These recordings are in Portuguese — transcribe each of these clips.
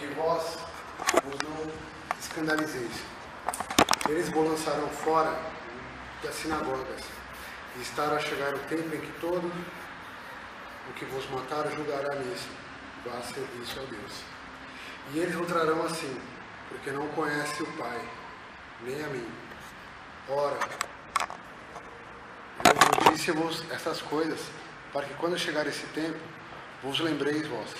que vós vos não escandalizeis. Eles vos lançarão fora das sinagogas, e estará a chegar o tempo em que todo o que vos matar julgará nisso, vá serviço a Deus. E eles vos trarão assim, porque não conhece o Pai, nem a mim. Ora, eu disse-vos estas coisas, para que quando chegar esse tempo, vos lembreis vós,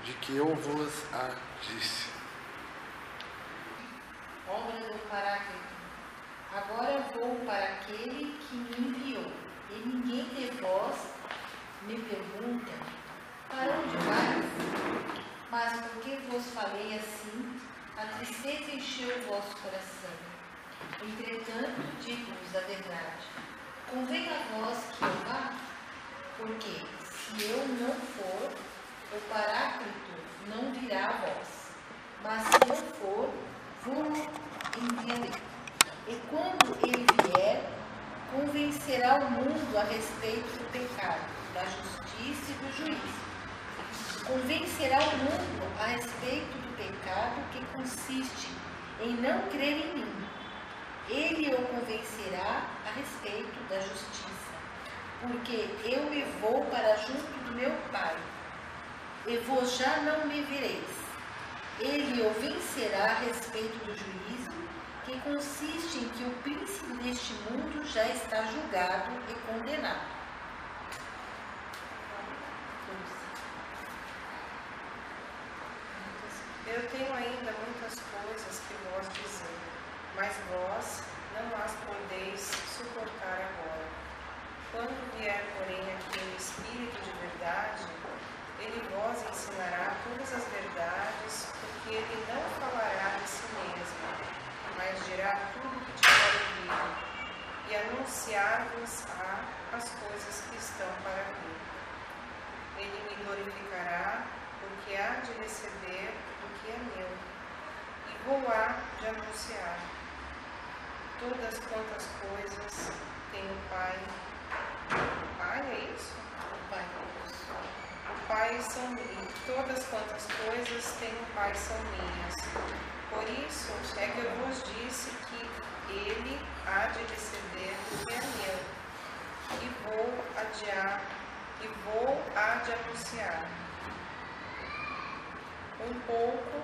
de que eu vos a disse. Obra do Paráclito. Agora vou para aquele que me enviou, e ninguém de vós me pergunta, para onde vais? Mas porque vos falei assim, a tristeza encheu o vosso coração. Entretanto, digo-vos a verdade. Convém a vós que eu vá, porque se eu não for, o Paráclito não virá a vós. Mas se eu for, vos enviarei. E quando ele vier, convencerá o mundo a respeito do pecado, da justiça e do juízo. Convencerá o mundo a respeito do pecado que consiste em não crer em mim. Ele o convencerá a respeito da justiça, porque eu me vou para junto do meu Pai, e vós já não me vereis. Ele o vencerá a respeito do juízo, que consiste em que o príncipe deste mundo já está julgado e condenado. Eu tenho ainda muitas coisas que vós dizer, mas vós não as podeis suportar agora. Quando vier, porém, aquele Espírito de verdade, ele vos ensinará todas as verdades, porque ele não falará de si mesmo, mas dirá tudo o que tiver ouvido, e anunciar-vos-á as coisas que estão para vir. Ele me glorificará, porque há de receber do que é meu, e vou há de anunciar. Todas quantas coisas tem o Pai. O Pai é isso? O Pai é isso. O Pai são minhas. Todas quantas coisas tem o Pai são minhas. Por isso é que eu vos disse que ele há de receber o que é meu, e vou há de anunciar. Um pouco,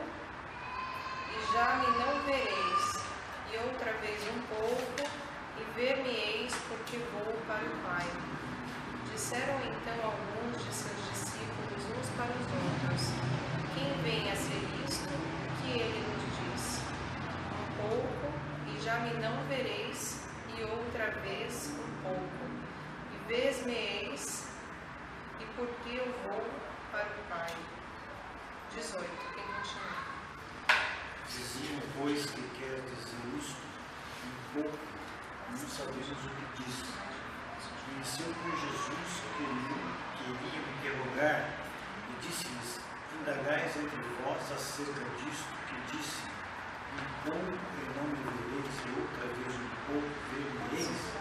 e já me não vereis, e outra vez um pouco, e ver-me-eis, porque vou para o Pai. Disseram então alguns de seus discípulos uns para os outros: quem vem a ser isto que ele nos diz? Um pouco, e já me não vereis, e outra vez um pouco, e vês-me-eis, e porque eu vou para o Pai. 18. Quem continua? Diziam, pois, que quer dizer isto, um pouco, não sabemos o que diz. Conheceu por Jesus, queriam interrogar, e disse-lhes: indagais entre vós acerca disto que disse, um pouco e não me vereis, e outra vez um pouco ver-me-eis?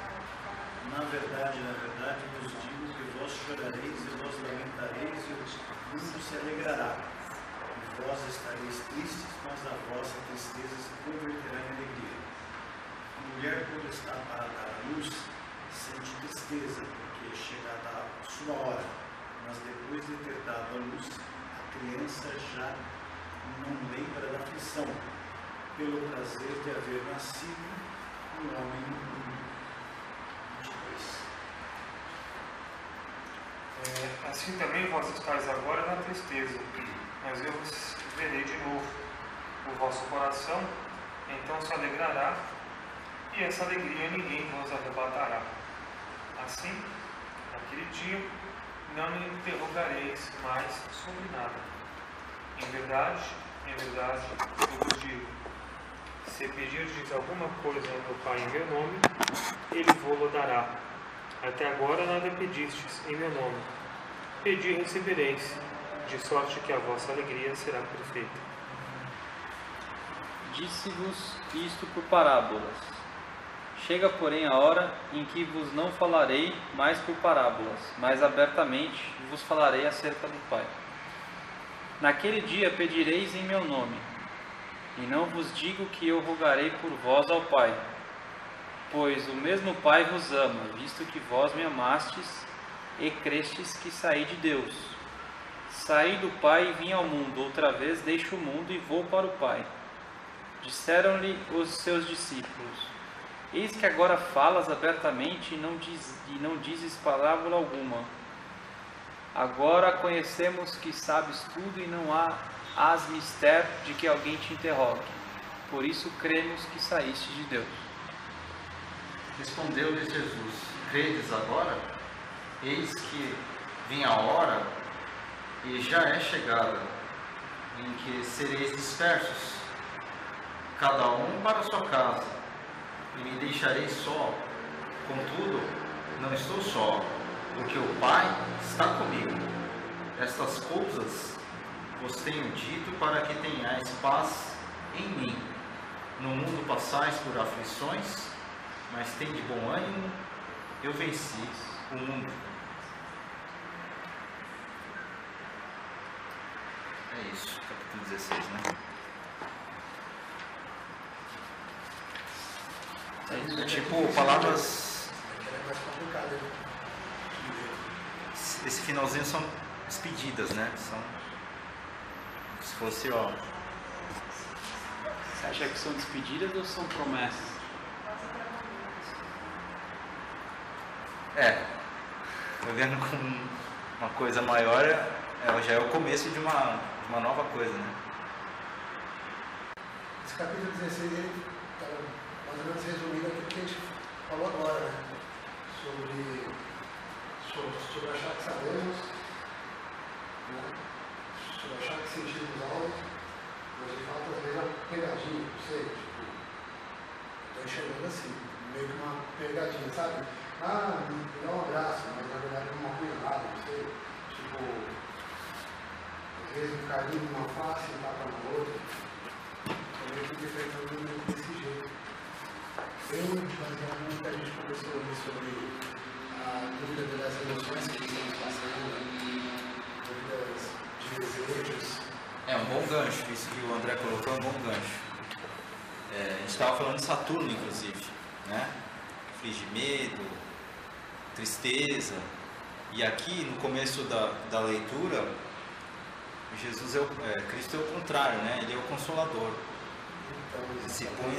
Na verdade, vos digo que vós chorareis e vós lamentareis, e o mundo se alegrará. E vós estareis tristes, mas a vossa tristeza se converterá em alegria. A mulher, quando está para dar à luz, sente tristeza, porque é chegada a sua hora, mas depois de ter dado à luz, a criança já não lembra da aflição, pelo prazer de haver nascido um homem no mundo. 22. Assim também vós estáis agora na tristeza, mas eu vos verei de novo. O vosso coração então se alegrará, e essa alegria ninguém vos arrebatará. Assim, naquele dia, não me interrogareis mais sobre nada. Em verdade, eu vos digo: se pedirdes alguma coisa ao meu Pai em meu nome, ele vos-lo dará. Até agora nada pedistes em meu nome. Pedi e recebereis, de sorte que a vossa alegria será perfeita. Disse-vos isto por parábolas. Chega, porém, a hora em que vos não falarei mais por parábolas, mas abertamente vos falarei acerca do Pai. Naquele dia pedireis em meu nome, e não vos digo que eu rogarei por vós ao Pai, pois o mesmo Pai vos ama, visto que vós me amastes e crestes que saí de Deus. Saí do Pai e vim ao mundo, outra vez deixo o mundo e vou para o Pai. Disseram-lhe os seus discípulos: Eis que agora falas abertamente e não dizes parábola alguma. Agora conhecemos que sabes tudo e não hás mistério de que alguém te interrogue. Por isso cremos que saíste de Deus. Respondeu-lhes Jesus: Credes agora? Eis que vem a hora, e já é chegada, em que sereis dispersos, cada um para sua casa, e me deixareis só. Contudo, não estou só, porque o Pai está comigo. Estas coisas vos tenho dito para que tenhais paz em mim. No mundo passais por aflições, mas tende bom ânimo, eu venci o mundo. É isso, capítulo 16, né? É isso. Tipo, palavras... É mais complicado, né? Esse finalzinho são despedidas, né? São... Se fosse, ó... Você acha que são despedidas ou são promessas? Vendo com uma coisa maior, já é o começo de uma nova coisa, né? Esse capítulo 16 ele está mais ou menos resumido aquilo que a gente falou agora, né? Sobre achar que sabemos, né? Sobre achar que sentimos algo, mas de fato às vezes é uma pegadinha, não sei, tipo, estou enxergando assim, meio que uma pegadinha, sabe? Ah, me dá um abraço, mas na verdade é uma apunhalada, não sei, tipo, às vezes um carinho numa face e um tapa na outra, também fica enfrentando desse jeito. Eu, baseado no que a gente conversou ali sobre a dúvida das emoções que estamos passando, dúvidas de desejos. É um bom gancho, isso que o André colocou é um bom gancho. A gente estava falando de Saturno, inclusive, né? Aflige medo, tristeza. E aqui, no começo da leitura, Jesus Cristo é o contrário, né? Ele é o Consolador. Ele se põe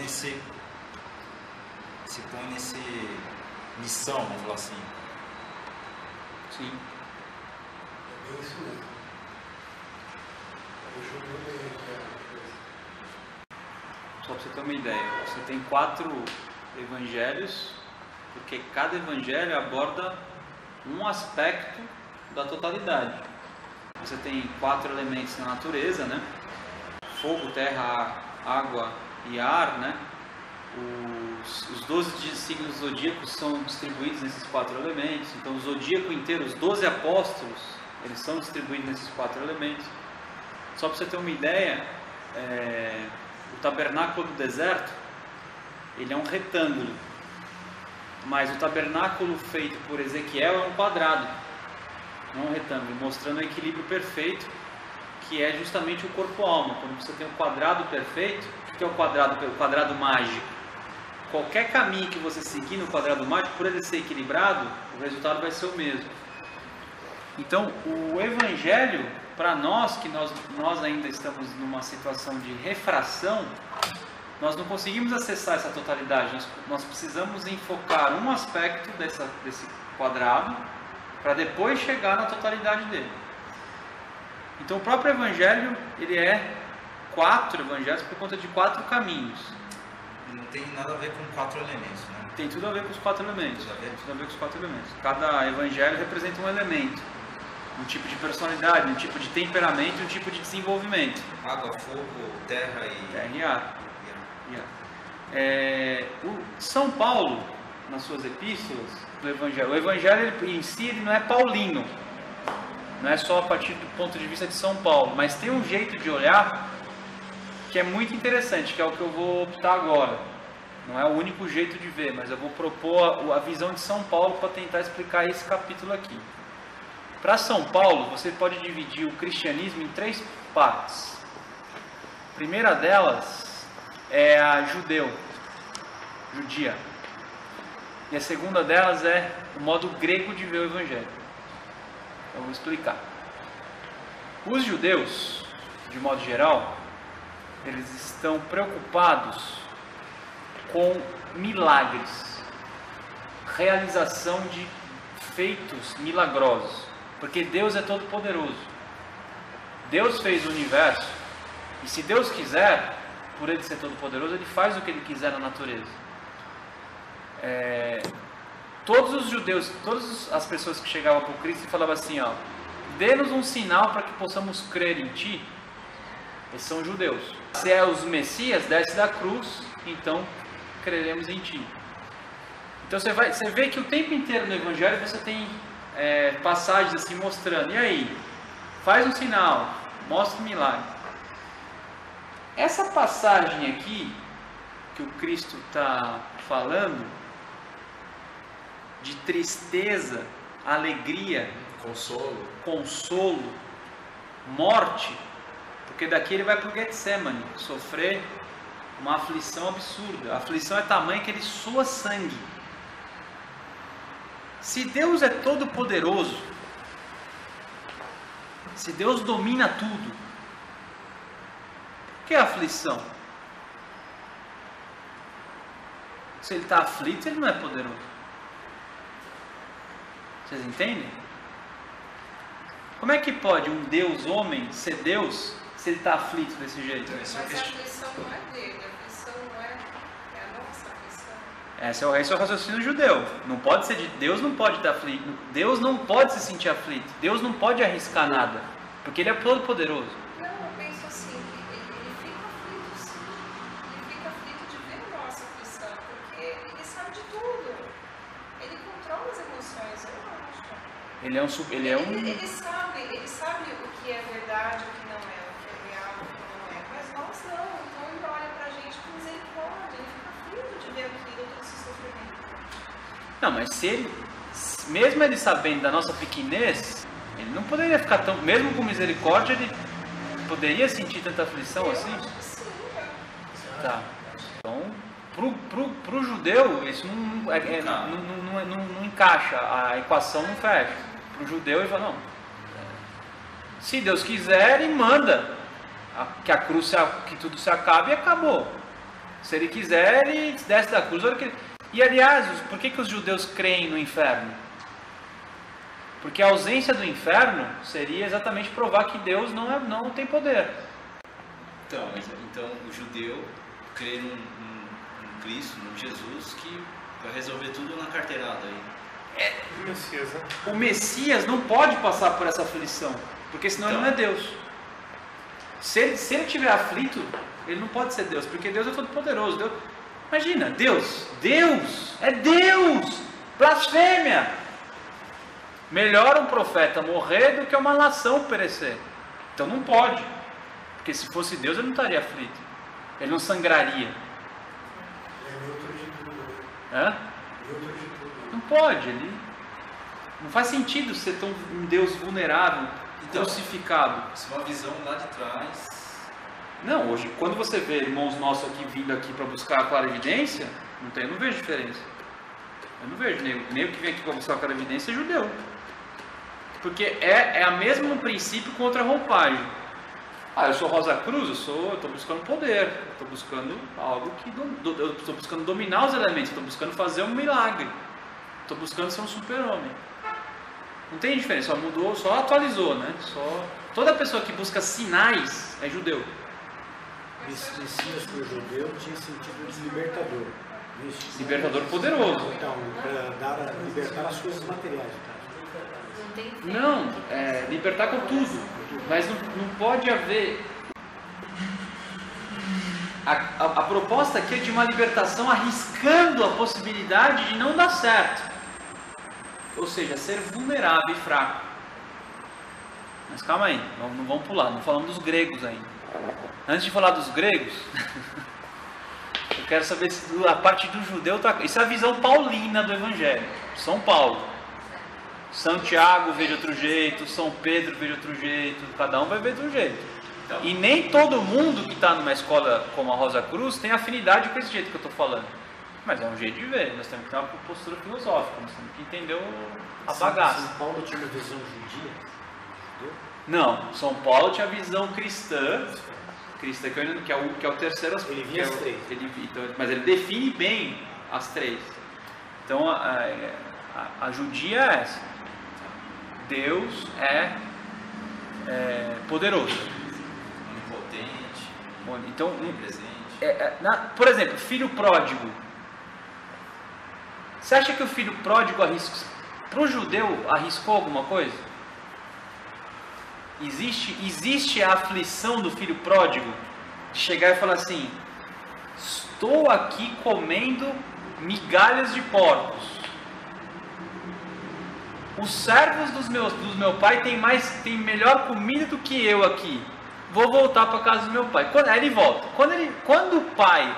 nesse missão, vamos falar assim. Sim. É bem isso mesmo. Eu julgo bem aqui a coisa. Só para você ter uma ideia, você tem 4 evangelhos, porque cada evangelho aborda um aspecto da totalidade. Você tem 4 elementos na natureza, né? Fogo, terra, água e ar, né? Os 12 signos zodíacos são distribuídos nesses 4 elementos. Então o zodíaco inteiro, os 12 apóstolos, eles são distribuídos nesses 4 elementos. Só para você ter uma ideia, o tabernáculo do deserto, ele é um retângulo, mas o tabernáculo feito por Ezequiel é um quadrado, não um retângulo, mostrando o equilíbrio perfeito, que é justamente o corpo-alma. Quando você tem um quadrado perfeito, o que é o quadrado mágico? Qualquer caminho que você seguir no quadrado mágico, por ele ser equilibrado, o resultado vai ser o mesmo. Então, o Evangelho, para nós, que nós ainda estamos numa situação de refração, nós não conseguimos acessar essa totalidade. Nós precisamos enfocar um aspecto desse quadrado, para depois chegar na totalidade dele. Então, o próprio Evangelho, ele é 4 evangelhos por conta de 4 caminhos. Não tem nada a ver com 4 elementos, né? Tem tudo a ver com os 4 elementos. Tudo a ver? Tudo a ver com os 4 elementos. Cada evangelho representa um elemento. Um tipo de personalidade, um tipo de temperamento e um tipo de desenvolvimento. Água, fogo, terra e ar. O São Paulo, nas suas epístolas, no Evangelho, o Evangelho em si ele não é paulino. Não é só a partir do ponto de vista de São Paulo. Mas tem um jeito de olhar que é muito interessante, que é o que eu vou optar agora. Não é o único jeito de ver, mas eu vou propor a visão de São Paulo para tentar explicar esse capítulo aqui. Para São Paulo, você pode dividir o cristianismo em 3 partes. A primeira delas é a judia. E a segunda delas é o modo grego de ver o evangelho. Eu vou explicar. Os judeus, de modo geral, eles estão preocupados com milagres, realização de feitos milagrosos, porque Deus é todo poderoso. Deus fez o universo, e se Deus quiser, por Ele ser todo poderoso, Ele faz o que Ele quiser na natureza. Todos os judeus, todas as pessoas que chegavam para o Cristo e falavam assim, ó, dê-nos um sinal para que possamos crer em Ti. Esses são judeus. Se é os Messias, desce da cruz, então creremos em Ti. Então você vê que o tempo inteiro no Evangelho você tem passagens assim mostrando, e aí? Faz um sinal, mostra um milagre. Essa passagem aqui, que o Cristo está falando, de tristeza, alegria, consolo, morte, porque daqui ele vai para o Getsemane, sofrer uma aflição absurda. A aflição é tamanha que ele sua sangue. Se Deus é todo poderoso, se Deus domina tudo, por que a aflição? Se ele está aflito, ele não é poderoso. Vocês entendem? Como é que pode um Deus homem ser Deus se ele está aflito desse jeito? Mas a aflição não é dele, a aflição não é a nossa aflição. Esse é o raciocínio judeu. Não pode ser de Deus, não pode estar aflito. Deus não pode se sentir aflito. Deus não pode arriscar nada, porque Ele é todo poderoso. Não, eu penso assim, que ele fica aflito sim. Ele fica aflito de ver a nossa aflição, porque ele sabe de tudo. Ele controla as emoções, eu acho. Ele sabe o que é verdade, o que não é, o que é real, o que não é. Mas nós não. Então ele olha pra gente com misericórdia. Ele fica aflito de ver aquilo, todo esse sofrimento. Não, mas se ele, mesmo ele sabendo da nossa pequenez, ele não poderia ficar tão, mesmo com misericórdia, ele poderia sentir tanta aflição assim? Acho que sim, Tá. Então, pro judeu, isso não encaixa, a equação não fecha. Pro judeu, ele fala, não, se Deus quiser, ele manda que a cruz, que tudo se acabe e acabou. Se ele quiser, ele desce da cruz. E aliás, por que os judeus creem no inferno? Porque a ausência do inferno seria exatamente provar que Deus não tem poder. Então o judeu crê num Cristo, num Jesus, que vai resolver tudo na carteirada aí. O Messias não pode passar por essa aflição, porque senão ele não é Deus. Se ele estiver aflito, ele não pode ser Deus, porque Deus é todo poderoso. Imagina, Deus é Deus, blasfêmia. Melhor um profeta morrer do que uma nação perecer. Então não pode, porque se fosse Deus ele não estaria aflito, ele não sangraria. Não pode, não faz sentido ser um Deus vulnerável, crucificado. Isso é uma visão lá de trás. Não, hoje, quando você vê irmãos nossos aqui vindo aqui para buscar a clarividência, eu não vejo diferença. Eu não vejo, nem o que vem aqui para buscar a clarividência é judeu. Porque é a mesmo princípio contra a roupagem. Eu sou Rosa Cruz, eu estou buscando poder, eu estou buscando algo eu estou buscando dominar os elementos, estou buscando fazer um milagre, estou buscando ser um super-homem. Não tem diferença, só mudou, só atualizou, né? Toda pessoa que busca sinais é judeu. Messias para o judeu tinha sentido de libertador. Libertador poderoso. Então, para libertar as coisas materiais. Tá? Não, libertar com tudo. Mas não pode haver. A proposta aqui é de uma libertação arriscando a possibilidade de não dar certo. Ou seja, ser vulnerável e fraco. Mas calma aí, não vamos pular, não falamos dos gregos ainda. Antes de falar dos gregos, eu quero saber se a parte do judeu está. Isso é a visão paulina do Evangelho. São Paulo. Santiago vê de outro jeito, São Pedro vê de outro jeito, cada um vai ver de um jeito. E nem todo mundo que está numa escola como a Rosa Cruz tem afinidade com esse jeito que eu estou falando. Mas é um jeito de ver, nós temos que ter uma postura filosófica, nós temos que entender a bagaça. São Paulo tinha uma visão judia? Não, São Paulo tinha a visão cristã, que é o terceiro aspecto. Ele via as três. Mas ele define bem as três. Então a judia é essa. Deus é poderoso. Onipotente. Então, Onipresente. por exemplo, filho pródigo. Você acha que o filho pródigo para o judeu arriscou alguma coisa? Existe a aflição do filho pródigo de chegar e falar assim: estou aqui comendo migalhas de porcos. Os servos do meu pai têm melhor comida do que eu aqui. Vou voltar para casa do meu pai. Aí ele volta. Quando o pai,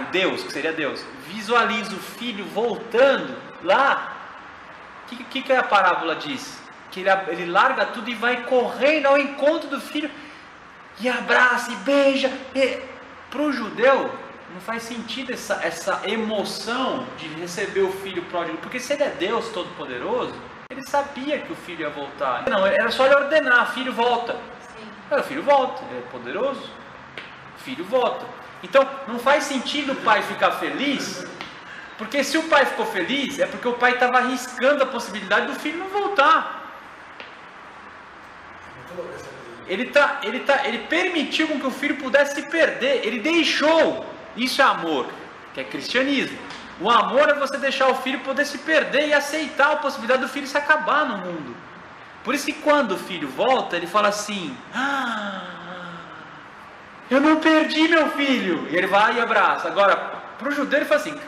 o Deus, que seria Deus, visualiza o filho voltando lá, o que a parábola diz? Que ele larga tudo e vai correndo ao encontro do filho e abraça e beija. Para o judeu não faz sentido essa emoção de receber o filho pródigo, porque se ele é Deus Todo-Poderoso, ele sabia que o filho ia voltar. Não, era só ele ordenar: filho, volta. O filho volta, ele é poderoso, o filho volta. Então não faz sentido o pai ficar feliz, porque se o pai ficou feliz é porque o pai estava arriscando a possibilidade do filho não voltar. Ele permitiu com que o filho pudesse se perder, ele deixou. Isso é amor, que é cristianismo. O amor é você deixar o filho poder se perder e aceitar a possibilidade do filho se acabar no mundo. Por isso que quando o filho volta, ele fala assim: eu não perdi meu filho. E ele vai e abraça. Agora, para o judeu ele fala assim: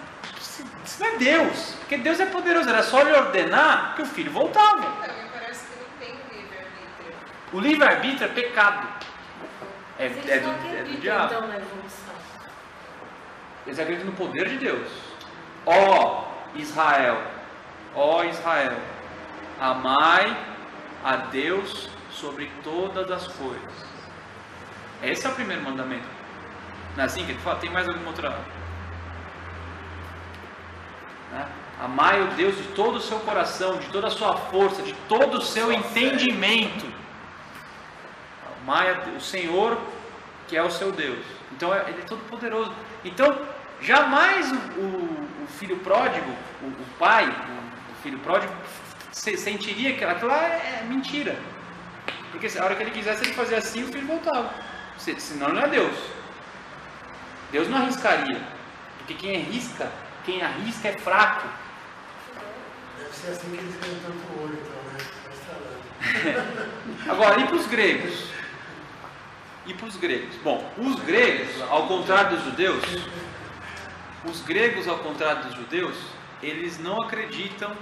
isso não é Deus, porque Deus é poderoso, era só ele ordenar que o filho voltava. Também parece que não tem livre-arbítrio. O livre-arbítrio é pecado. É Eles não do acreditam, diabo. então, na evolução. Eles acreditam no poder de Deus. Ó Israel, amai a Deus sobre todas as coisas. Esse é o primeiro mandamento. Não é assim que ele fala? Tem mais alguma outra? Né? Amai o Deus de todo o seu coração, de toda a sua força, de todo o seu entendimento. Amai o Senhor, que é o seu Deus. Então ele é todo poderoso. Então jamais o filho pródigo, o pai, o filho pródigo sentiria que aquilo lá é mentira. Porque a hora que ele quisesse, ele fazia assim, o filho voltava. Senão ele não é Deus. Deus não arriscaria. Porque quem arrisca é fraco. Deve ser assim que eles ganham tanto ouro, então, né? Agora, e para os gregos? Bom, os gregos, ao contrário dos judeus, eles não acreditam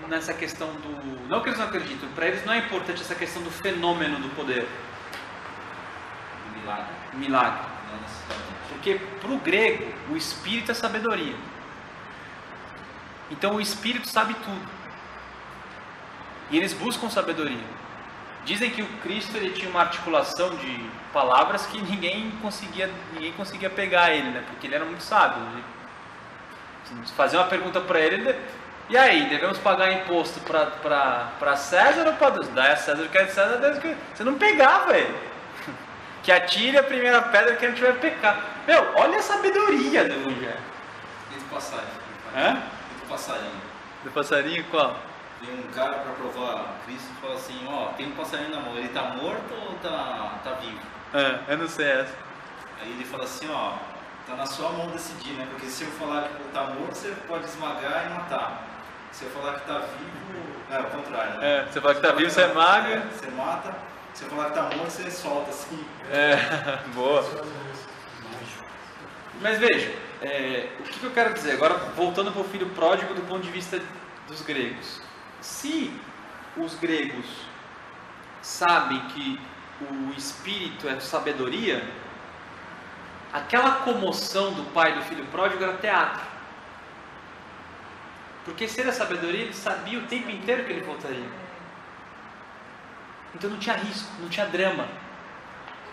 nessa questão do... Não que eles não acreditam, para eles não é importante essa questão do fenômeno do poder. Milagre. Não necessariamente. Porque para o grego, o espírito é sabedoria. Então o espírito sabe tudo. E eles buscam sabedoria. Dizem que o Cristo ele tinha uma articulação de palavras que ninguém conseguia pegar ele, né? Porque ele era muito sábio. Fazer uma pergunta para ele: e aí, devemos pagar imposto para César ou para Deus? Dá a César o que é de César, Deus que... Você não pegava ele. Que atire a primeira pedra que não tiver pecado. Meu, olha a sabedoria do Evangelho. E do passarinho? Hã? E do passarinho? Do passarinho qual? Tem um cara para provar Cristo e fala assim: ó, tem um passarinho na mão, ele tá morto ou tá vivo? Eu não sei essa. Aí ele fala assim: ó, tá na sua mão decidir, né? Porque se eu falar que tá morto, você pode esmagar e matar. Se eu falar que tá vivo, é o contrário, né? Você fala que tá vivo, você esmaga. Você mata. Se eu falar que tá morto, você solta assim. Boa. Mas veja, o que eu quero dizer? Agora, voltando para o filho pródigo do ponto de vista dos gregos. Se os gregos sabem que o espírito é sabedoria, aquela comoção do pai do filho pródigo era teatro. Porque se ele é sabedoria, ele sabia o tempo inteiro que ele voltaria. Então não tinha risco, não tinha drama.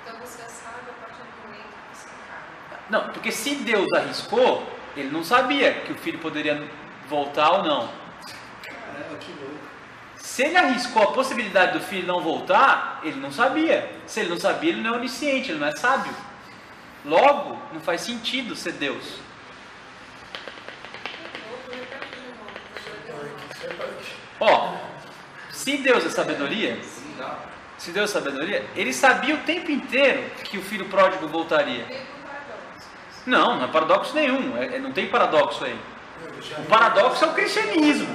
Então você sabe a partir do momento que você encarna. Não, porque se Deus arriscou, ele não sabia que o filho poderia voltar ou não. Caramba, que louco. Se ele arriscou a possibilidade do filho não voltar, ele não sabia. Se ele não sabia, ele não é onisciente, ele não é sábio. Logo, não faz sentido ser Deus. Ó, se Deus é sabedoria, ele sabia o tempo inteiro que o filho pródigo voltaria. Não é paradoxo nenhum, não tem paradoxo aí. O paradoxo é o cristianismo.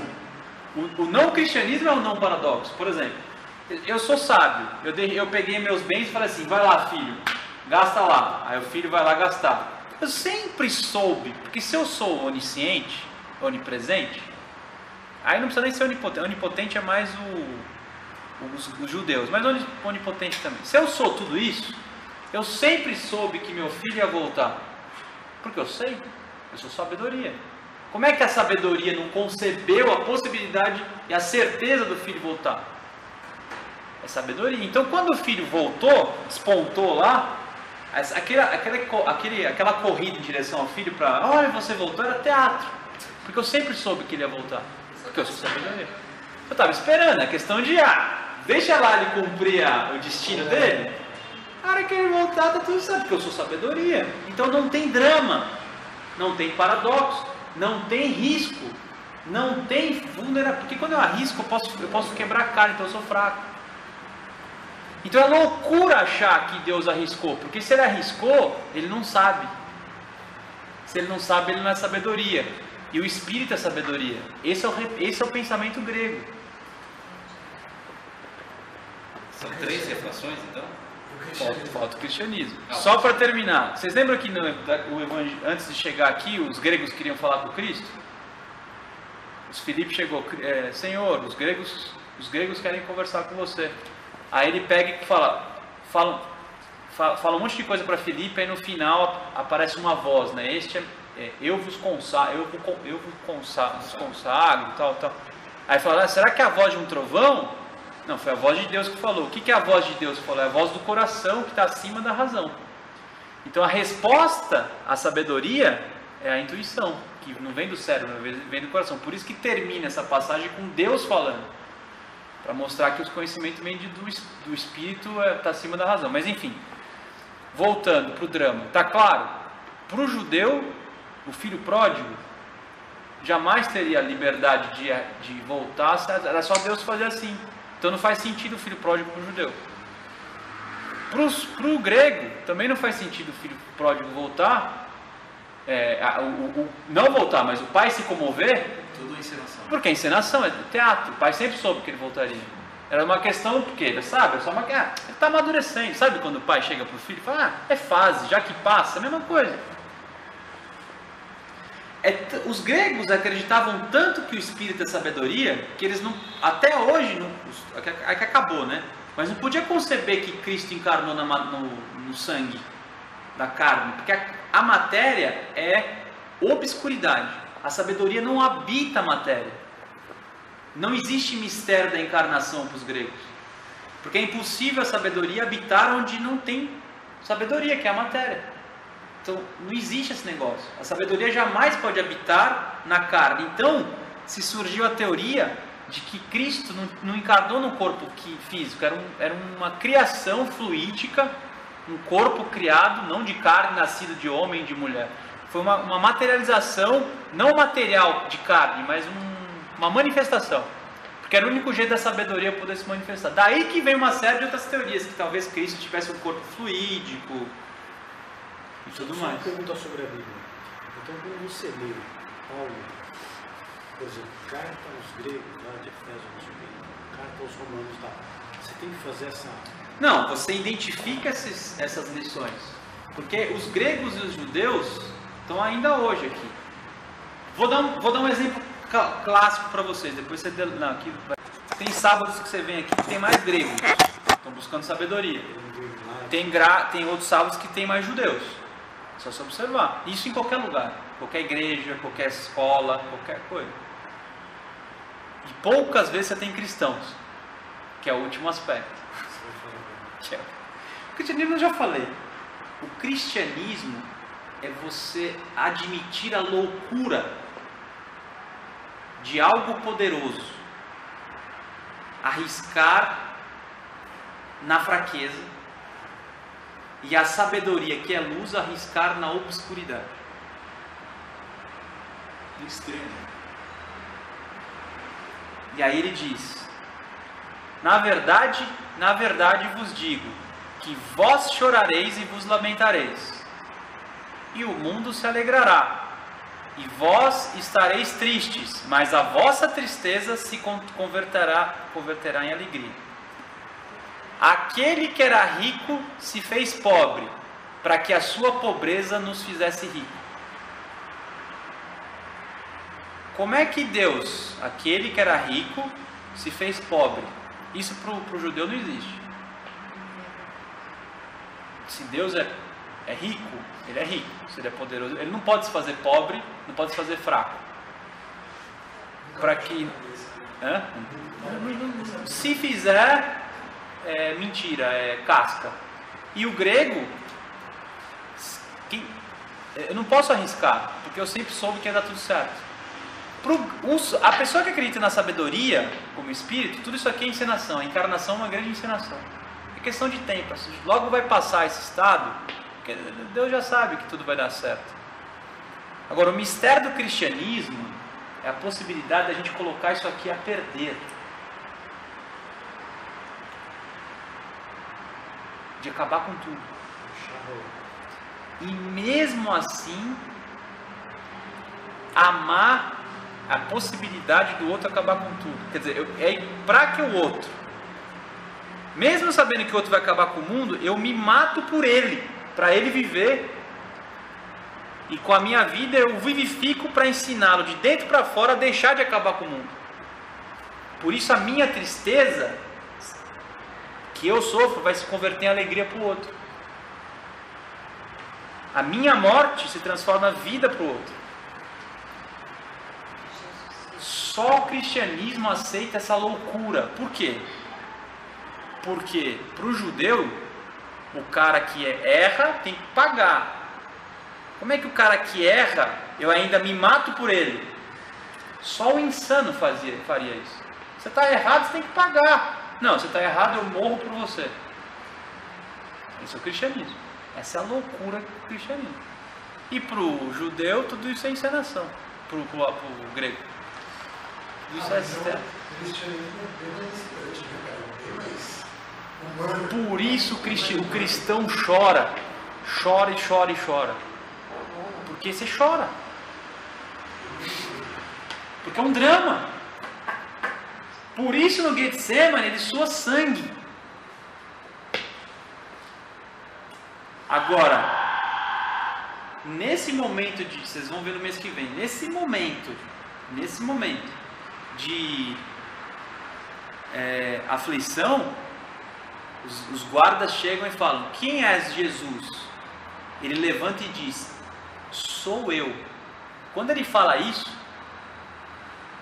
O não cristianismo é o não paradoxo. Por exemplo, eu sou sábio, eu peguei meus bens e falei assim, vai lá filho, gasta lá. Aí o filho vai lá gastar. Eu sempre soube, porque se eu sou onisciente, onipresente, aí não precisa nem ser onipotente. Onipotente é mais os judeus, mas onipotente também. Se eu sou tudo isso, eu sempre soube que meu filho ia voltar. Porque eu sei, eu sou sabedoria. Como é que a sabedoria não concebeu a possibilidade e a certeza do filho voltar? É sabedoria. Então quando o filho voltou, despontou lá, aquela corrida em direção ao filho para, olha, você voltou, era teatro. Porque eu sempre soube que ele ia voltar. Porque eu sou sabedoria. Eu estava esperando, é questão de, deixa lá ele cumprir o destino dele. A hora que ele voltar, tá tudo certo, porque eu sou sabedoria. Então não tem drama, não tem paradoxo, não tem risco, não tem vulnerabilidade. Porque quando eu arrisco, eu posso quebrar a cara, então eu sou fraco. Então é loucura achar que Deus arriscou, porque se ele arriscou, ele não sabe. Se ele não sabe, ele não é sabedoria. E o Espírito é sabedoria. Esse é o pensamento grego. São 3 refrações, então? Falta o cristianismo. Só para terminar, vocês lembram que antes de chegar aqui, os gregos queriam falar com Cristo? Os Filipe chegou, Senhor, os gregos querem conversar com você. Aí ele pega e fala um monte de coisa para Filipe, aí no final aparece uma voz, né? Eu vos consagro, tal. Aí fala, será que é a voz de um trovão? Não, foi a voz de Deus que falou. O que é a voz de Deus que falou? É a voz do coração que está acima da razão. Então a resposta à sabedoria é a intuição, que não vem do cérebro, vem do coração. Por isso que termina essa passagem com Deus falando, para mostrar que os conhecimentos vêm do Espírito, está acima da razão. Mas enfim, voltando para o drama, está claro? Para o judeu, o filho pródigo jamais teria a liberdade de voltar, era só Deus fazer assim. Então não faz sentido o filho pródigo para o judeu. Para o grego, também não faz sentido o filho pródigo voltar, não voltar, mas o pai se comover. Tudo encenação. Porque a encenação é teatro, o pai sempre soube que ele voltaria. Era uma questão, porque ele sabe, ele está amadurecendo. Sabe quando o pai chega para o filho e fala, é fase, já que passa, a mesma coisa. Os gregos acreditavam tanto que o Espírito é sabedoria, que eles não, até hoje, que acabou, né? Mas não podia conceber que Cristo encarnou no sangue da carne, porque a matéria é obscuridade. A sabedoria não habita a matéria. Não existe mistério da encarnação para os gregos, porque é impossível a sabedoria habitar onde não tem sabedoria, que é a matéria. Então, não existe esse negócio. A sabedoria jamais pode habitar na carne. Então, se surgiu a teoria de que Cristo não encarnou num corpo físico, era uma criação fluídica, um corpo criado, não de carne, nascido de homem e de mulher. Foi uma materialização, não material de carne, mas uma manifestação. Porque era o único jeito da sabedoria poder se manifestar. Daí que vem uma série de outras teorias, que talvez Cristo tivesse um corpo fluídico, e tudo mais. Uma pergunta sobre a Bíblia. Então, quando você lê Paulo, por exemplo, carta aos gregos, lá de Efésios, carta aos romanos, você tem que fazer essa... Não, você identifica essas lições. Porque os gregos e os judeus estão ainda hoje aqui. Vou dar um exemplo clássico para vocês. Depois você... Não, aqui, tem sábados que você vem aqui que tem mais gregos. Estão buscando sabedoria. Tem outros sábados que tem mais judeus. Só se observar. Isso em qualquer lugar. Qualquer igreja, qualquer escola, qualquer coisa. E poucas vezes você tem cristãos, que é o último aspecto. O cristianismo eu já falei. O cristianismo é você admitir a loucura de algo poderoso, arriscar na fraqueza, e a sabedoria, que é luz, arriscar na obscuridade. Extremo. E aí ele diz: na verdade vos digo, que vós chorareis e vos lamentareis, e o mundo se alegrará, e vós estareis tristes, mas a vossa tristeza se converterá em alegria. Aquele que era rico se fez pobre, para que a sua pobreza nos fizesse rico. Como é que Deus, aquele que era rico, se fez pobre? Isso para o judeu não existe. Se Deus é rico, ele é rico. Se ele é poderoso, ele não pode se fazer pobre, não pode se fazer fraco. Para que... Se fizer... é mentira, é casca. E o grego, eu não posso arriscar, porque eu sempre soube que ia dar tudo certo. A pessoa que acredita na sabedoria, como espírito, tudo isso aqui é encenação. A encarnação é uma grande encenação. É questão de tempo. Logo vai passar esse estado, porque Deus já sabe que tudo vai dar certo. Agora, o mistério do cristianismo é a possibilidade de a gente colocar isso aqui a perder. De acabar com tudo. E mesmo assim, amar a possibilidade do outro acabar com tudo. Quer dizer, é para que o outro, mesmo sabendo que o outro vai acabar com o mundo, eu me mato por ele, para ele viver. E com a minha vida eu vivifico para ensiná-lo de dentro para fora a deixar de acabar com o mundo. Por isso a minha tristeza que eu sofro vai se converter em alegria para o outro. A minha morte se transforma em vida para o outro. Só o cristianismo aceita essa loucura. Por quê? Porque para o judeu, o cara que erra tem que pagar. Como é que o cara que erra, eu ainda me mato por ele? Só o insano faria isso. Você está errado, você tem que pagar. Não, você está errado, eu morro por você. Esse é o cristianismo. Essa é a loucura do cristianismo. E para o judeu, tudo isso é encenação. Para o grego. Tudo isso é sistema. O cristianismo é bem mais distante, né, cara? Bem mais humano. Por isso o cristão chora. Chora e chora e chora. Porque você chora. Porque é um drama. Por isso no Getsemane ele sua sangue. Agora, nesse momento de, vocês vão ver no mês que vem, nesse momento de aflição, os guardas chegam e falam: quem és Jesus? Ele levanta e diz: sou eu. Quando ele fala isso,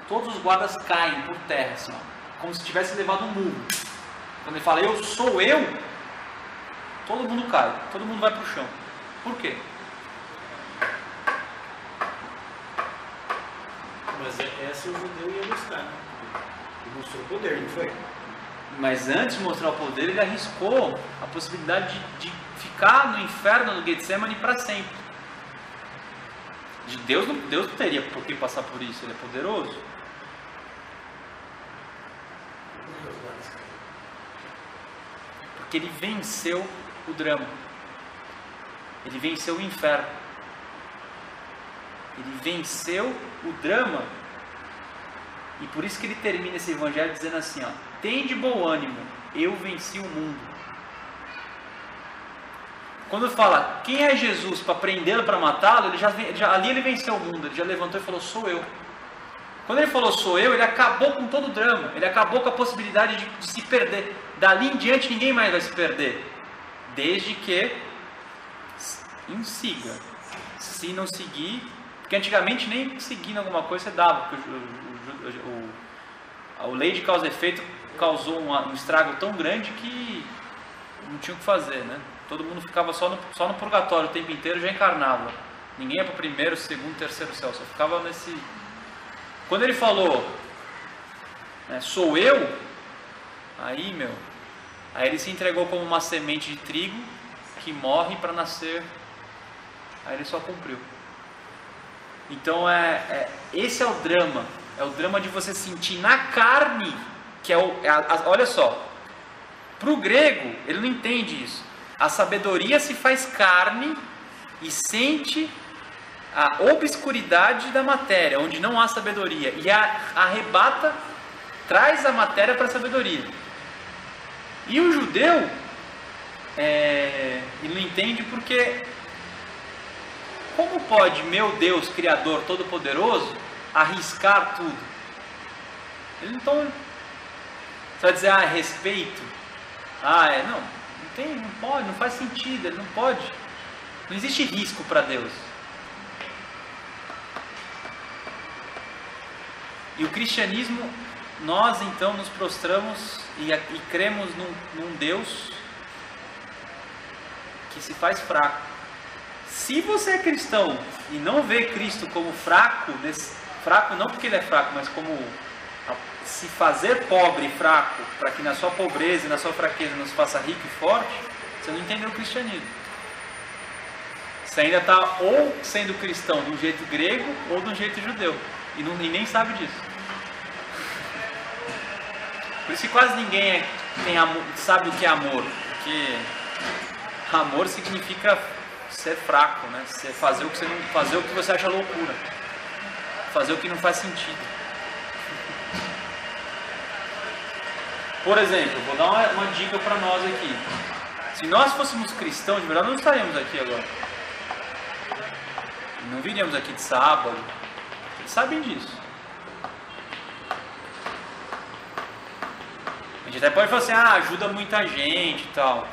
todos os guardas caem por terra, assim, como se tivesse levado um murro. Quando ele fala eu sou eu, todo mundo cai, todo mundo vai para o chão. Por quê? Mas essa o judeu ia mostrar, né? Ele mostrou o poder, não foi? Mas antes de mostrar o poder, ele arriscou a possibilidade de ficar no inferno do Getsemane para sempre. Deus não teria por que passar por isso, ele é poderoso. Porque ele venceu o drama. Ele venceu o inferno. Ele venceu o drama. E por isso que ele termina esse evangelho dizendo assim, ó: tende bom ânimo, eu venci o mundo. Quando fala quem é Jesus para prendê-lo, para matá-lo, ali ele venceu o mundo. Ele já levantou e falou: sou eu. Quando ele falou sou eu, ele acabou com todo o drama. Ele acabou com a possibilidade de se perder. Dali em diante ninguém mais vai se perder, desde que siga. Se não seguir, porque antigamente nem seguindo alguma coisa você dava, porque A lei de causa e efeito causou um estrago tão grande que não tinha o que fazer, né? Todo mundo ficava só no purgatório o tempo inteiro, já encarnava. Ninguém ia para o primeiro, segundo, terceiro céu, só ficava nesse... Quando ele falou, né, sou eu, aí ele se entregou como uma semente de trigo que morre para nascer, aí ele só cumpriu. Então esse é o drama de você sentir na carne, que olha só, para o grego, ele não entende isso. A sabedoria se faz carne e sente a obscuridade da matéria, onde não há sabedoria, e arrebata, traz a matéria para a sabedoria. E o judeu, ele não entende porque, como pode meu Deus, Criador Todo-Poderoso, arriscar tudo? Ele então, você vai dizer, respeito, não pode, não faz sentido, ele não pode, não existe risco para Deus. E o cristianismo, nós então nos prostramos e cremos num Deus que se faz fraco. Se você é cristão e não vê Cristo como fraco, fraco não porque ele é fraco, mas como se fazer pobre e fraco, para que na sua pobreza e na sua fraqueza nos faça rico e forte, você não entendeu o cristianismo. Você ainda está ou sendo cristão de um jeito grego ou de um jeito judeu, e nem sabe disso. Por isso que quase ninguém sabe o que é amor, porque amor significa ser fraco, né? Fazer o que você acha loucura, fazer o que não faz sentido. Por exemplo, vou dar uma dica para nós aqui. Se nós fôssemos cristãos de verdade, não estaríamos aqui agora. Não viríamos aqui de sábado. Vocês sabem disso. A gente até pode falar assim, ajuda muita gente e tal.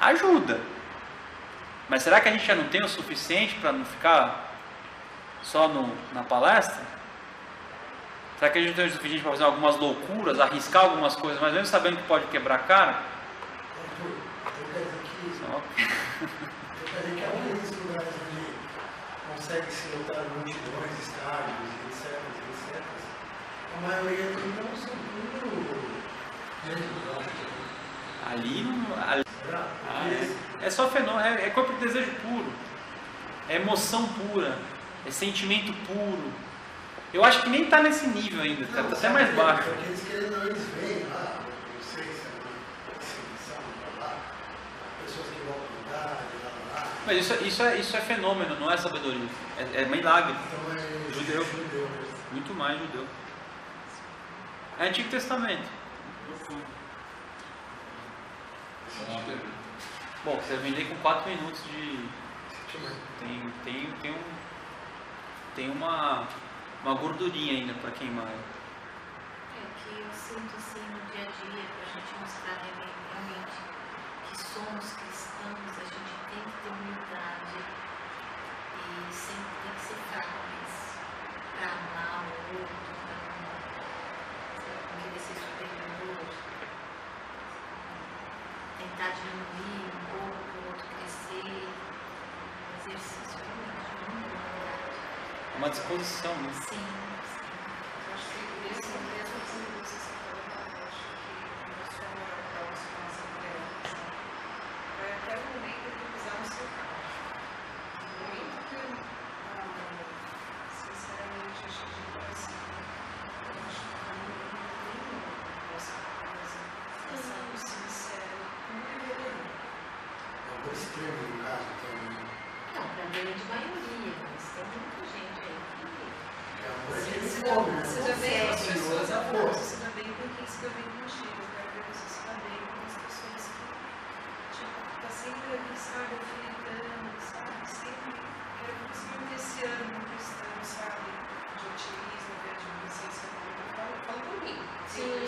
Ajuda. Mas será que a gente já não tem o suficiente para não ficar só na palestra? Será que a gente não tem o suficiente para fazer algumas loucuras, arriscar algumas coisas, mas mesmo sabendo que pode quebrar a cara? Eu quero dizer que há muitos lugares onde consegue se lotar multidões, estádios, etc. A maioria não são tudo dentro do lado. Ali é só fenômeno, é corpo de desejo puro, é emoção pura, é sentimento puro. Eu acho que nem está nesse nível ainda, está até mais baixo. Porque eles veem lá, não sei se é uma são para lá, pessoas que vão cuidar, lá. Mas isso é fenômeno, não é sabedoria, é milagre. Então é Judeu. Muito mais judeu. É Antigo Testamento. Bom, você vai vender com 4 minutos de... Tem uma gordurinha ainda para queimar. Que eu sinto assim no dia a dia, para a gente mostrar realmente que somos cristãos, a gente tem que ter humildade e sempre tem que ser fraco para amar o outro, para querer ser superior, tentar diminuir um pouco para o outro crescer, exercício realmente de humildade. É uma disposição, né? Sim. Eu acho que esse mesmo que você falou, eu acho que a sua moral próxima, a nossa tolerância, vai até o momento de pisar no seu carro. No momento que eu, sinceramente, acho que de assim, eu acho que não posso fazer algo sincero, não deveria. É o extremo do caso também. Não, para a grande maioria, mas tem muita gente aí que... Você já vê as pessoas à força, você já vê com quem se dá bem contigo, eu quero ver você se dá bem com as pessoas que, tá sempre ali, sabe, alfinetando, sabe, sempre, quero que você não esse ânimo cristão, sabe, de otimismo, de adolescência, fala por mim, sim.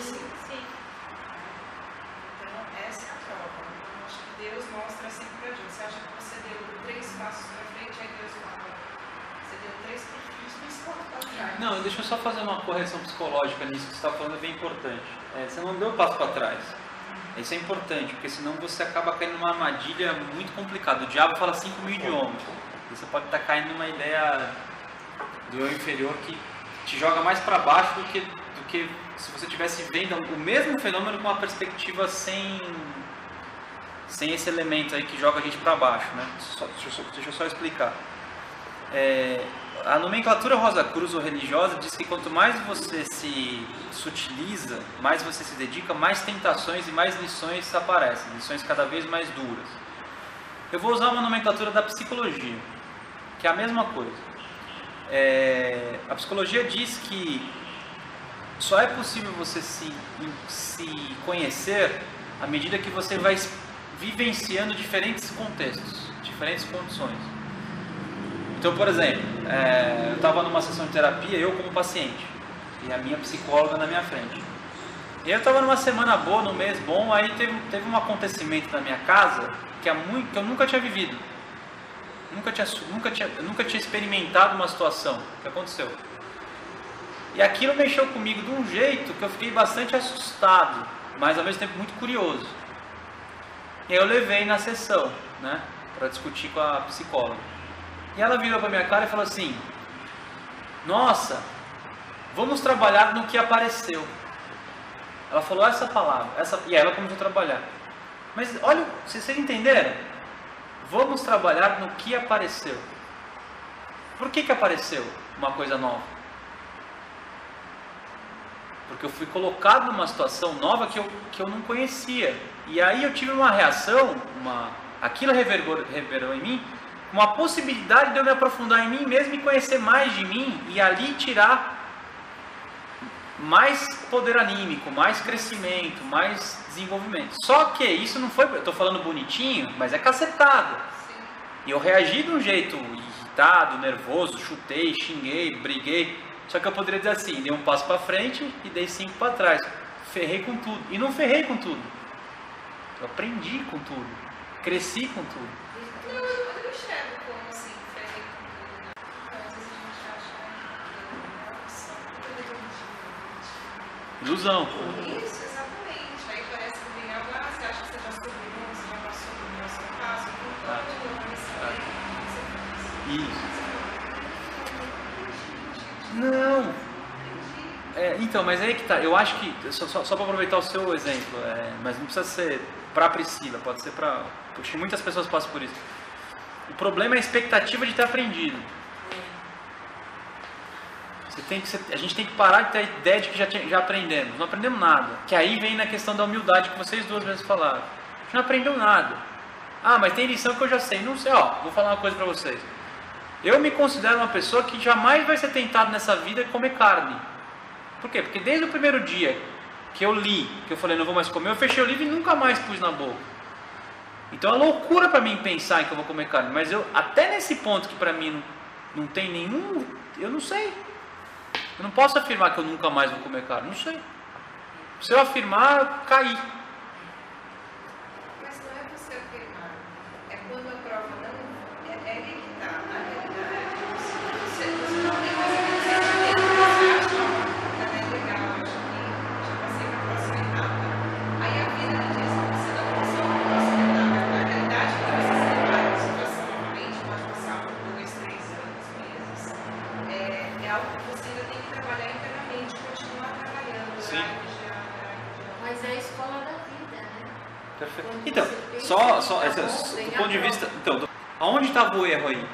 Então, essa é a prova, eu acho que Deus mostra sempre pra gente, você acha que você deu 3 passos pra frente, aí Deus fala, você deu 3 passos pra trás. Não, deixa eu só fazer uma correção psicológica nisso que você está falando, é bem importante. Você não deu passo para trás. Isso é importante, porque senão você acaba caindo numa armadilha muito complicada. O diabo fala 5.000 idiomas. E você pode estar caindo numa ideia do eu inferior que te joga mais para baixo do que se você estivesse vendo o mesmo fenômeno com uma perspectiva sem esse elemento aí que joga a gente para baixo, né? Deixa eu só explicar. A nomenclatura Rosacruz ou religiosa diz que quanto mais você se utiliza, mais você se dedica, mais tentações e mais lições aparecem, lições cada vez mais duras. Eu vou usar uma nomenclatura da psicologia, que é a mesma coisa. A psicologia diz que só é possível você se conhecer à medida que você vai vivenciando diferentes contextos, diferentes condições. Então, por exemplo, eu estava numa sessão de terapia, eu como paciente, e a minha psicóloga na minha frente. E eu estava numa semana boa, num mês bom, aí teve um acontecimento na minha casa que eu nunca tinha vivido. Eu nunca tinha experimentado uma situação que aconteceu. E aquilo mexeu comigo de um jeito que eu fiquei bastante assustado, mas ao mesmo tempo muito curioso. E aí eu levei na sessão, né, para discutir com a psicóloga. E ela virou para minha cara e falou assim: nossa, vamos trabalhar no que apareceu. Ela falou essa palavra, e aí ela começou a trabalhar. Mas olha, vocês entenderam? Vamos trabalhar no que apareceu. Por que apareceu uma coisa nova? Porque eu fui colocado numa situação nova que eu não conhecia. E aí eu tive uma reação, aquilo reverberou em mim, uma possibilidade de eu me aprofundar em mim mesmo e conhecer mais de mim e ali tirar mais poder anímico, mais crescimento, mais desenvolvimento. Só que isso não foi, eu estou falando bonitinho, mas é cacetada. E eu reagi de um jeito irritado, nervoso, chutei, xinguei, briguei. Só que eu poderia dizer assim, dei um passo para frente e dei 5 para trás. Ferrei com tudo. E não ferrei com tudo. Eu aprendi com tudo. Cresci com tudo. Não, eu não enxergo como assim, ferrei com tudo. Então, às vezes a gente acha que ilusão. Isso, exatamente. Aí parece que vem algo, você acha que você já subiu, você já passou do nosso caso, então continua nesse meio. Isso. Não. Então, mas aí que tá. Eu acho que, só para aproveitar o seu exemplo, mas não precisa ser para a Priscila, pode ser para... Porque muitas pessoas passam por isso. O problema é a expectativa de ter aprendido. A gente tem que parar de ter a ideia de que já aprendemos. Não aprendemos nada. Que aí vem na questão da humildade que vocês duas vezes falaram. A gente não aprendeu nada. Ah, mas tem lição que eu já sei. Não sei, vou falar uma coisa para vocês. Eu me considero uma pessoa que jamais vai ser tentado nessa vida de comer carne. Por quê? Porque desde o primeiro dia que eu li, que eu falei não vou mais comer, eu fechei o livro e nunca mais pus na boca. Então é loucura para mim pensar em que eu vou comer carne. Mas até nesse ponto que para mim não tem nenhum... Eu não sei. Eu não posso afirmar que eu nunca mais vou comer carne. Não sei. Se eu afirmar, eu caí. Mas não é você afirmar. É quando a prova não... É aí que está. Na realidade, você não tem mais aquele sentimento. Você acha, não é legal, acho que já passei para a próxima etapa. Aí a vida diz que você não passou para a próxima etapa. Na realidade, quando você se depara com a situação novamente, pode passar por 2, 3 anos, meses. É algo que você ainda tem que trabalhar internamente, continuar trabalhando. Sim. Mas é a escola da vida, né? Perfeito. Quando Então, você pensa só que tá bom, do vem a ponto de prova. vista... Então, aonde estava o erro aí? Não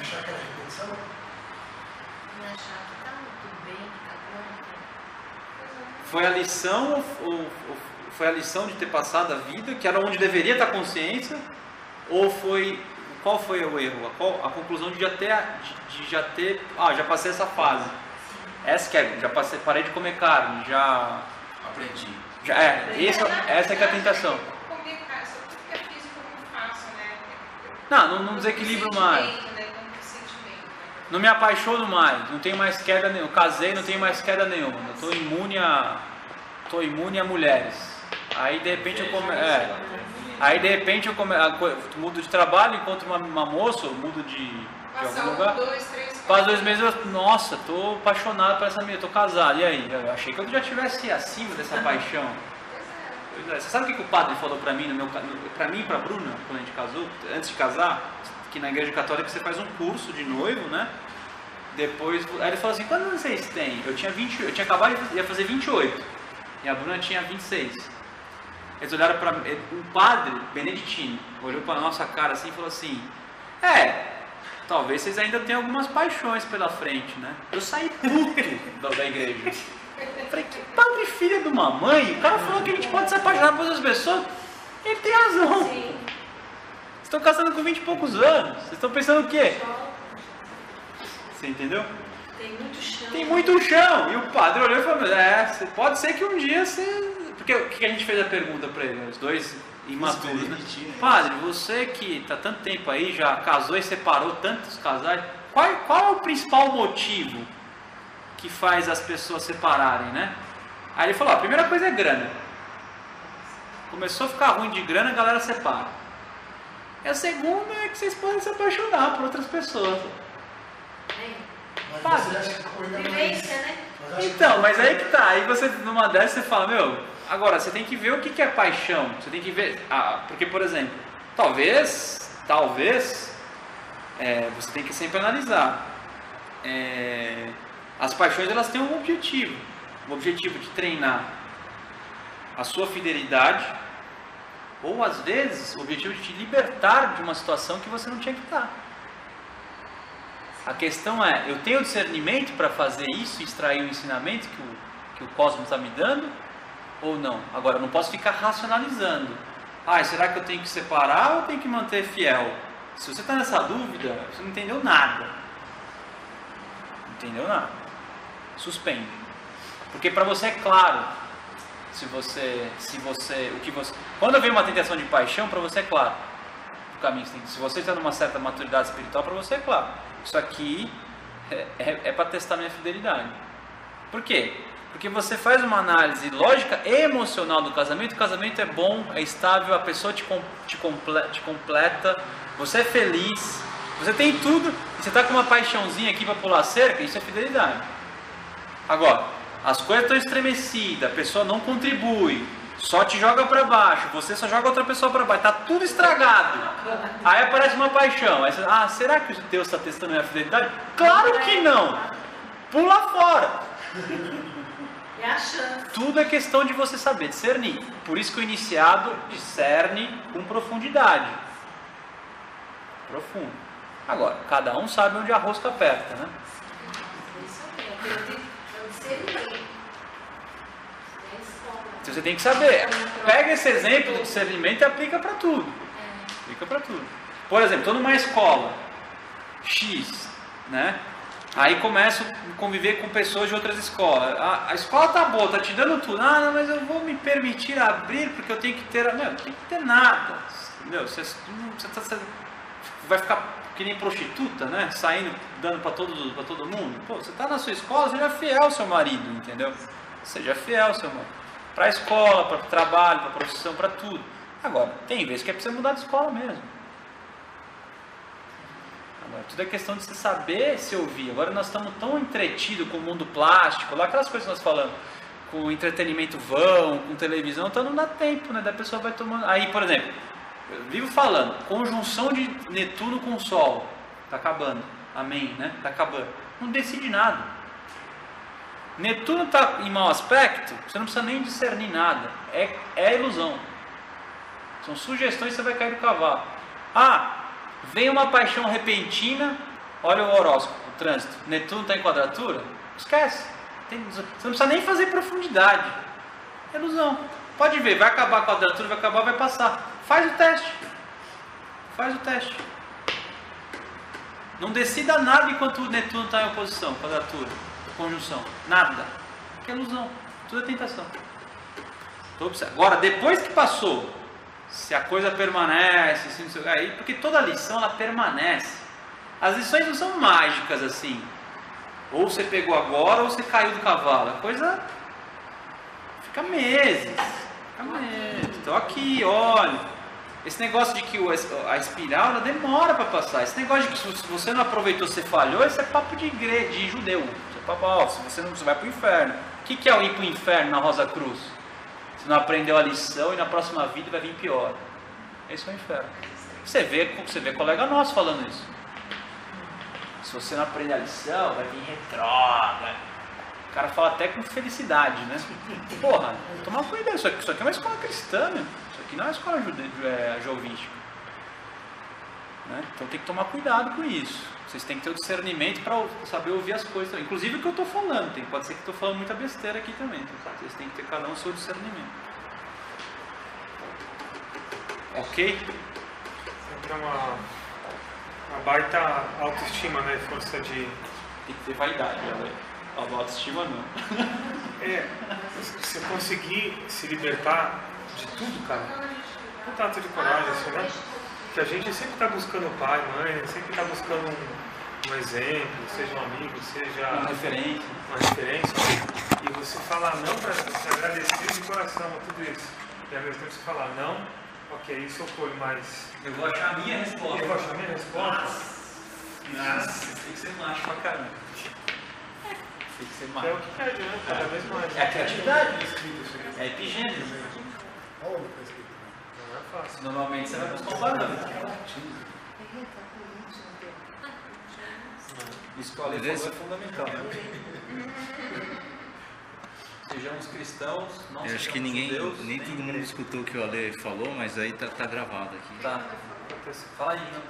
achar que é repetição? Não achar que tá muito bem, que tá bom. Foi a lição ou foi a lição de ter passado a vida, que era onde deveria estar a consciência? Ou foi... Qual foi o erro? A conclusão de já ter... já passei essa fase. Essa que é, já passei, parei de comer carne, já... Aprendi. Essa é que é a tentação. Comer carne, só porque é físico não faço, né? Não desequilibro mais. Não me apaixono mais, não tenho mais queda nenhuma. Casei, não tenho mais queda nenhuma. Eu estou imune a mulheres. Aí de repente eu começo. Aí de repente eu mudo de trabalho, encontro uma moça, eu mudo de Passar algum lugar. 2, 3, 4. Faz 2 meses, nossa, tô apaixonado por essa menina, tô casado. E aí? Eu achei que eu já estivesse acima dessa paixão. Pois é. Você sabe o que o padre falou pra mim, pra mim e pra Bruna, quando a gente casou, antes de casar? Que na igreja católica você faz um curso de noivo, né? Depois, aí ele falou assim, quantos anos vocês têm? Eu tinha acabado de fazer 28. E a Bruna tinha 26. Eles olharam pra mim, o padre Beneditino olhou pra nossa cara assim e falou assim, talvez vocês ainda tenham algumas paixões pela frente, né? Eu saí puto da igreja. Eu falei, que padre filha de uma mãe? O cara falou que a gente pode se apaixonar por outras pessoas. Ele tem razão. Sim. Vocês estão casando com 20 e poucos anos. Vocês estão pensando o quê? Você entendeu? Tem muito chão. Tem muito chão. E o padre olhou e falou, pode ser que um dia você... Porque o que a gente fez a pergunta para ele? Os dois imaturos, né? Padre, você que está tanto tempo aí, já casou e separou tantos casais, qual é o principal motivo que faz as pessoas separarem, né? Aí ele falou, a primeira coisa é grana. Começou a ficar ruim de grana, a galera separa. E a segunda é que vocês podem se apaixonar por outras pessoas. Mas você acha que coisa Vivência, né? Então, mas aí que tá, aí você numa dessas você fala, agora você tem que ver o que é paixão, você tem que ver, porque por exemplo, talvez, você tem que sempre analisar, as paixões elas têm um objetivo de treinar a sua fidelidade, ou às vezes o objetivo de te libertar de uma situação que você não tinha que estar. A questão é, eu tenho discernimento para fazer isso, extrair o ensinamento que o cosmos está me dando, ou não? Agora, eu não posso ficar racionalizando. Será que eu tenho que separar ou eu tenho que manter fiel? Se você está nessa dúvida, você não entendeu nada. Não entendeu nada. Suspende. Porque para você é claro, quando vem uma tentação de paixão, para você é claro o caminho. Se você está numa certa maturidade espiritual, para você é claro. Isso aqui é para testar minha fidelidade. Por quê? Porque você faz uma análise lógica e emocional do casamento. O casamento é bom, é estável, a pessoa te completa, você é feliz, você tem tudo, e você está com uma paixãozinha aqui para pular cerca, isso é fidelidade. Agora, as coisas estão estremecidas, a pessoa não contribui, só te joga para baixo, você só joga outra pessoa para baixo, está tudo estragado. Aí aparece uma paixão, aí você, será que Deus está testando a minha fidelidade? Claro que não! Pula fora! É a chance. Tudo é questão de você saber discernir. Por isso que o iniciado discerne com profundidade. Profundo. Agora, cada um sabe onde a rosca aperta, né? Isso mesmo, eu discernimento. Você tem que saber. Pega esse exemplo do discernimento e aplica para tudo. Aplica para tudo. Por exemplo, estou numa escola X, né? Aí começo a conviver com pessoas de outras escolas. A escola tá boa, tá te dando tudo. Não, mas eu vou me permitir abrir porque eu tenho que ter... Não, não tem que ter nada. Entendeu? Você vai ficar que nem prostituta, né? Saindo, dando para todo mundo. Pô, você tá na sua escola, seja fiel ao seu marido, entendeu? Seja fiel ao seu marido. Para a escola, para o trabalho, para a profissão, para tudo. Agora, tem vezes que é preciso mudar de escola mesmo. Agora, tudo é questão de você saber se ouvir. Agora nós estamos tão entretidos com o mundo plástico, lá aquelas coisas que nós falamos, com entretenimento vão, com televisão, então não dá tempo, né? Da pessoa vai tomando. Aí, por exemplo, eu vivo falando, conjunção de Netuno com Sol, está acabando. Amém, né? Está acabando. Não decide nada. Netuno está em mau aspecto, você não precisa nem discernir nada. É ilusão. São sugestões que você vai cair do cavalo. Vem uma paixão repentina, olha o horóscopo, o trânsito. Netuno está em quadratura, esquece. Você não precisa nem fazer profundidade. É ilusão. Pode ver, vai acabar a quadratura, vai acabar, vai passar. Faz o teste. Faz o teste. Não decida nada enquanto o Netuno está em oposição, quadratura, conjunção. Nada. Que é ilusão. Tudo é tentação. Agora, depois que passou, se a coisa permanece, aí, porque toda lição ela permanece. As lições não são mágicas assim. Ou você pegou agora ou você caiu do cavalo. A coisa fica meses. Estou aqui, olha. Esse negócio de que a espiral ela demora para passar. Esse negócio de que se você não aproveitou, você falhou, isso é papo de igreja, de judeu. Isso é papo, ó, se você não, você vai para o inferno. O que é o ir para o inferno na Rosa Cruz? Você não aprendeu a lição e na próxima vida vai vir pior. Esse é o inferno. Você vê colega nosso falando isso. Se você não aprender a lição, vai vir retrógrado. O cara fala até com felicidade, né? Porra, toma cuidado, isso aqui é uma escola cristã, meu. Isso aqui não é uma escola jovística. Né? Então tem que tomar cuidado com isso. Vocês têm que ter o discernimento para saber ouvir as coisas. Inclusive o que eu estou falando. Pode ser que eu estou falando muita besteira aqui também. Tá? Vocês têm que ter cada um o seu discernimento. Ok? Sempre uma baita autoestima, né? Força de... Tem que ter vaidade, a autoestima não. Você conseguir se libertar de tudo, cara. Puta ato de coragem, assim, né? Que a gente sempre está buscando pai, mãe, sempre está buscando um exemplo, seja um amigo, seja uma referência. E você falar não para se agradecer de coração a tudo isso. E ao mesmo tempo você falar não, ok, isso eu colho, mas eu vou achar a minha resposta. Eu vou achar a minha resposta. Nossa, tem que ser macho pra caramba. Tem que ser macho. É o que pede, né? Cada vez mais. É a criatividade. É epigênese. Olha o que está escrito. Não é fácil. Normalmente você vai buscar um parâmetro. Isso que o Ale falou é fundamental. Sejamos cristãos, não Eu acho que nem todo mundo escutou o que o Ale falou, mas aí tá gravado aqui. Tá. Fala aí, não.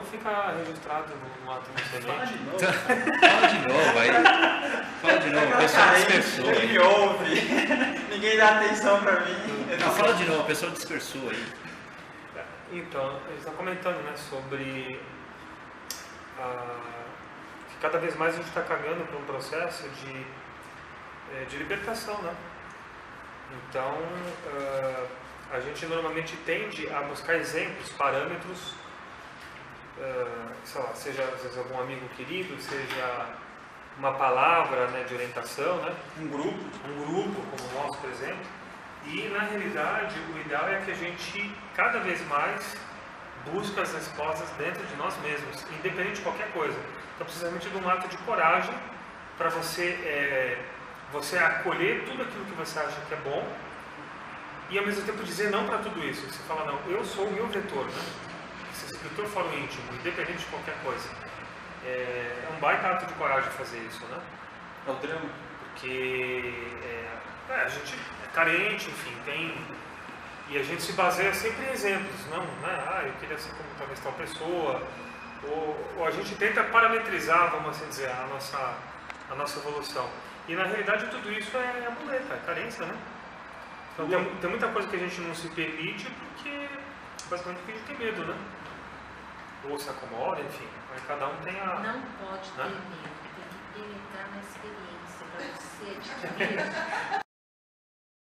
Fica registrado no ato de Fala semente. de novo. Fala de novo aí. Fala de novo, o pessoal dispersou Ninguém aí. me ouve. Ninguém dá atenção pra mim. Não, fala de novo, o pessoal dispersou aí. Então, a gente está comentando, né, sobre que cada vez mais a gente está caminhando para um processo de libertação, né? Então, a gente normalmente tende a buscar exemplos, parâmetros, sei lá, seja às vezes algum amigo querido, seja uma palavra, né, de orientação, né? Um grupo como o nosso, por exemplo. E na realidade o ideal é que a gente cada vez mais busque as respostas dentro de nós mesmos, independente de qualquer coisa. Então precisamente de um ato de coragem para você acolher tudo aquilo que você acha que é bom e ao mesmo tempo dizer não para tudo isso. Você fala, não, eu sou o meu vetor, né? Esse escritor fora o íntimo, independente de qualquer coisa. É um baita ato de coragem fazer isso, né? É o drama. Porque a gente é carente, enfim, e a gente se baseia sempre em exemplos, não, né? Eu queria ser como talvez tal pessoa, ou a gente tenta parametrizar, vamos assim dizer, a nossa evolução. E na realidade tudo isso é muleta, é carência, né? Então tem muita coisa que a gente não se permite porque basicamente porque a gente tem medo, né? Ou se acomoda, enfim. Aí cada um tem a... Não pode ter medo, tem que penetrar na experiência para você adquirir